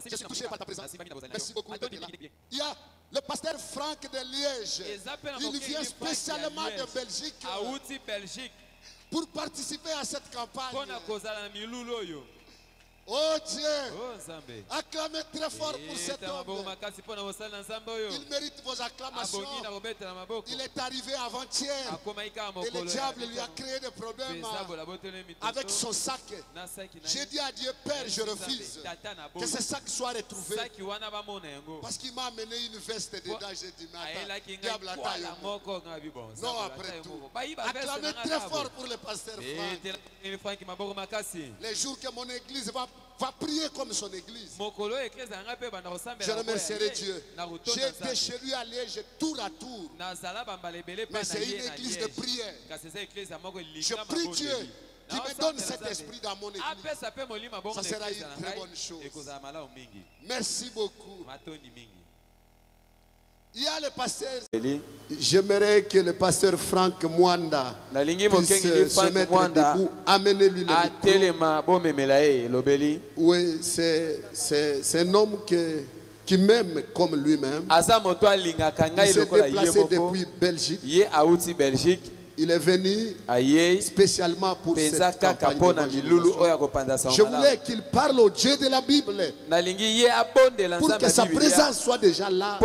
Je suis touché par ta présence. Merci beaucoup. Il y a le pasteur Franck de Liège. Il vient spécialement de Belgique pour participer à cette campagne. Oh Dieu, acclamez très fort pour cet homme. Il mérite vos acclamations. Il est arrivé avant-hier et le diable lui a créé des problèmes avec son sac. J'ai dit à Dieu, Père, je refuse que ce sac soit retrouvé parce qu'il m'a amené une veste dedans. J'ai dit, mais diable, attends. Non, après tout. Acclamez très fort pour le pasteur Franck. Les jours que mon église va prier comme son église. Je remercierai Dieu. J'ai été chez lui à Liège tour à tour. Mais c'est une église de prière. Je prie Dieu qui me donne cet esprit dans mon église. Ça sera une très bonne chose. Merci beaucoup. Il y a le pasteur. J'aimerais que le pasteur Franck Mwanda puisse se mettre debout. Amenez-lui le micro. Oui, c'est un homme qui m'aime comme lui-même. Il s'est déplacé depuis Belgique. Il est venu spécialement pour cette campagne. Je voulais qu'il parle au Dieu de la Bible pour que sa présence soit déjà là.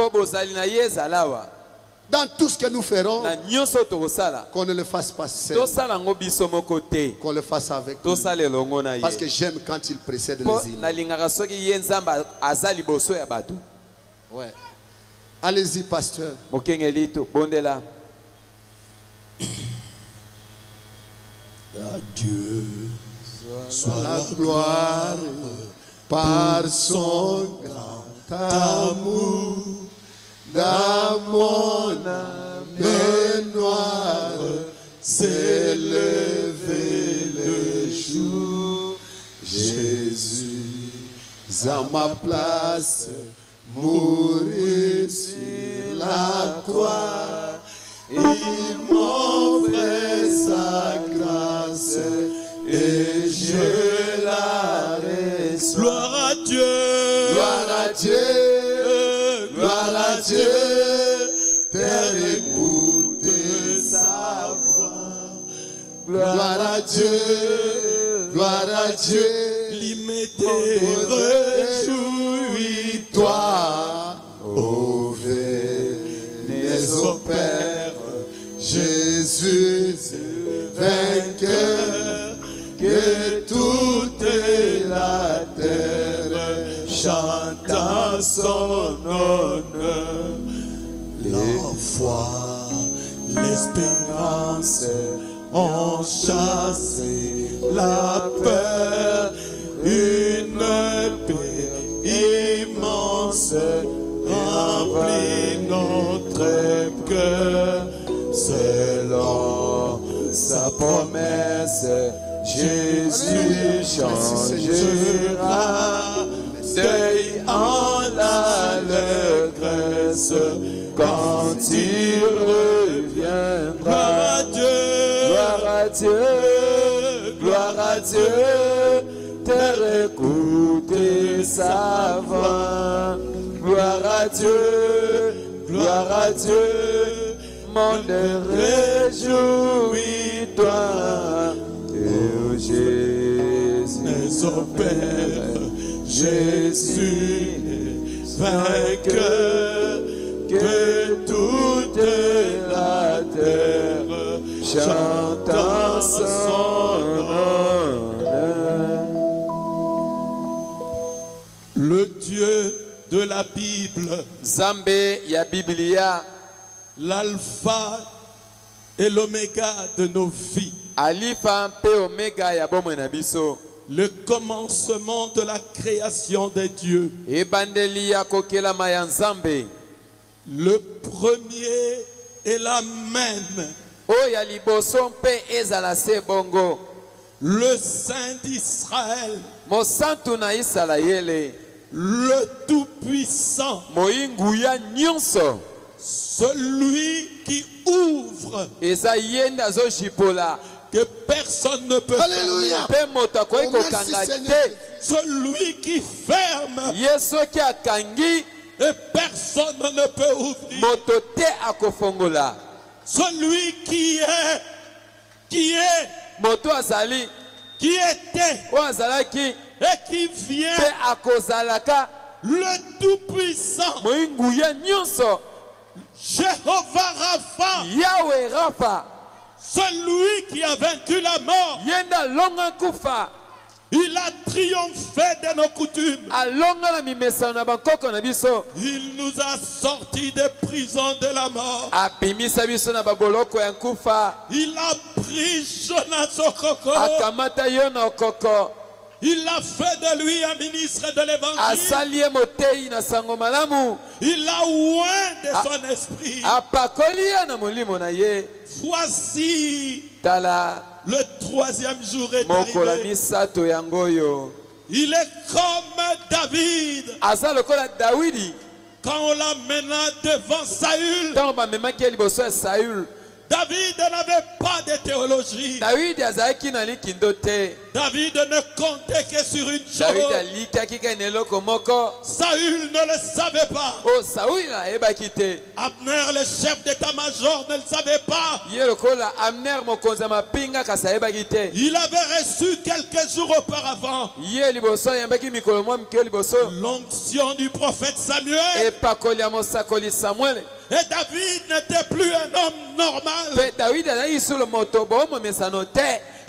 Dans tout ce que nous ferons, qu'on ne le fasse pas seul, qu'on le fasse avec lui. Parce que j'aime quand il précède les îles. Ouais. Allez-y, pasteur. À Dieu soit la gloire par son grand amour. Dans mon âme noire s'est levé le jour. Jésus à ma place mourir sur la croix. Il m'offrait sa grâce et je la reçois. Gloire à Dieu, gloire à Dieu, gloire à Dieu. Terre écoute sa voix. Gloire à Dieu, gloire à Dieu. Limité, réjouis-toi, ô venez au Père. Jésus vainqueur, que toute la terre chante à son honneur. La foi, l'espérance ont chassé la peur. Une paix immense remplit notre cœur. Selon sa promesse, Jésus changera deuil en l'allégresse quand il reviendra. Gloire à Dieu, gloire à Dieu, gloire à Dieu. Terre écoute sa voix. Gloire à Dieu, gloire à Dieu. Monde réjouis-toi, ô Jésus, ô Père, Jésus vainqueur, que toute la terre chante en son honneur. Le Dieu de la Bible, Zambé ya Biblia, l'alpha et l'oméga de nos vies. Le commencement de la création des dieux. Le premier et la même. Le Saint d'Israël. Le Tout-Puissant. Celui qui ouvre que personne ne peut. Alléluia. Celui qui ferme et personne ne peut ouvrir. Celui qui était et qui vient, le Tout-Puissant, Jéhovah Rapha, Yahweh Rapha, celui qui a vaincu la mort, il a triomphé de nos coutumes. Il nous a sortis des prisons de la mort. Il a pris Jonas au coco. Il a fait de lui un ministre de l'évangile. Il l'a oint de son esprit. Voici le troisième jour est arrivé. Il est comme David. Quand on l'amena devant Saül, David n'avait pas de théologie. David ne comptait que sur une chose. Saül ne le savait pas. Abner, le chef d'état-major, ne le savait pas. Il avait reçu quelques jours auparavant l'onction du prophète Samuel. Et David n'était plus un homme normal.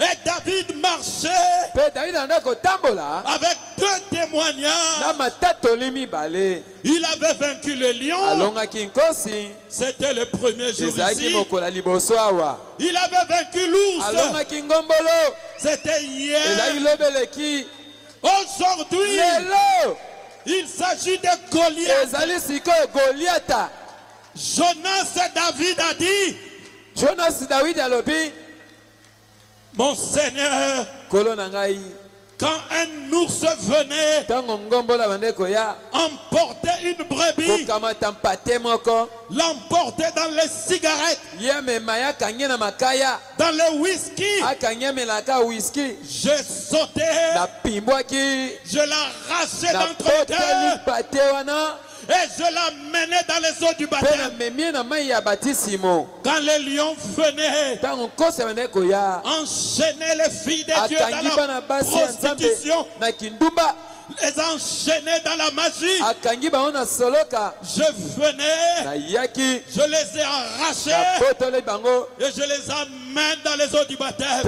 Et David marchait avec deux témoignages. Il avait vaincu le lion. C'était le premier jour ici. Il avait vaincu l'ours. C'était hier. Aujourd'hui, il s'agit de Goliath. Jonas David a dit, mon Seigneur, quand un ours venait emporter une brebis, l'emporter dans les cigarettes, dans le whisky, je sautais, je l'arrachais d'entre deux et je l'amenais dans les eaux du baptême. Quand les lions venaient enchaîner les filles de Dieu dans la prostitution, les enchaîner dans la magie, je venais, je les ai arrachés et je les amène dans les eaux du baptême.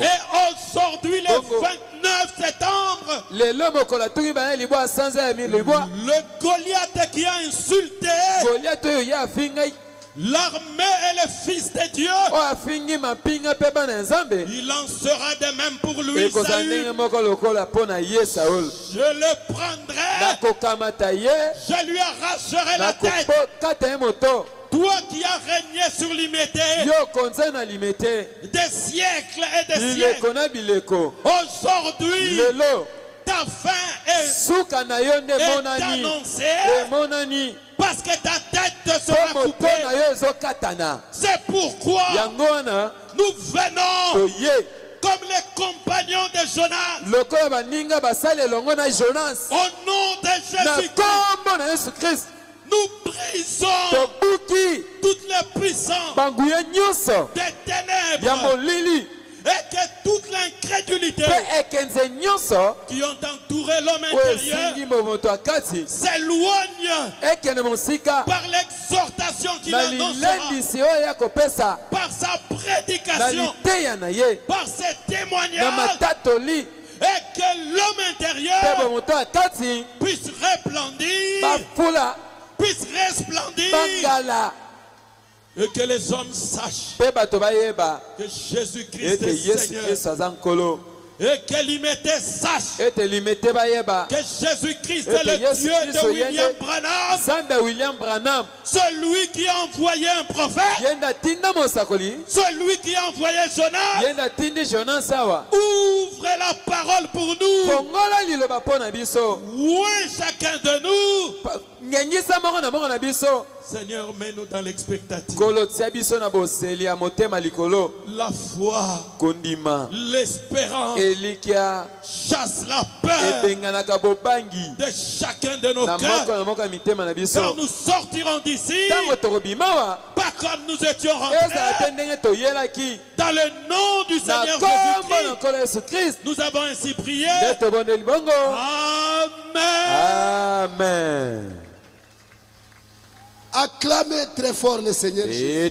Et aujourd'hui, le 29 septembre, le Goliath qui a insulté l'armée et le Fils de Dieu, il en sera de même pour lui. Saül. Je le prendrai, je lui arracherai la tête. Toi qui as régné sur l'immédiat des siècles et des siècles, aujourd'hui ta fin est annoncée. Parce que ta tête sera coupée. C'est pourquoi nous venons comme les compagnons de Jonas. Au nom de Jésus-Christ, nous brisons toutes les puissances des ténèbres. Et que toute l'incrédulité qui ont entouré l'homme intérieur s'éloigne par l'exhortation qu'il annoncera, par sa prédication, par ses témoignages, et que l'homme intérieur puisse resplendir, et que les hommes sachent que Jésus-Christ est Seigneur Et que l'humanité sache que Jésus-Christ est le Dieu de William Branham. Celui qui a envoyé un prophète. Celui qui a envoyé Jonas. Ouvre la parole pour nous. Oui, chacun de nous. Seigneur, mets-nous dans l'expectative. La foi, l'espérance, chasse la peur de chacun de nos cœurs. Quand nous sortirons d'ici, pas comme nous étions rentrés. Dans le nom du Seigneur Jésus-Christ, nous avons ainsi prié. Amen. Amen. Acclamez très fort le Seigneur Jésus.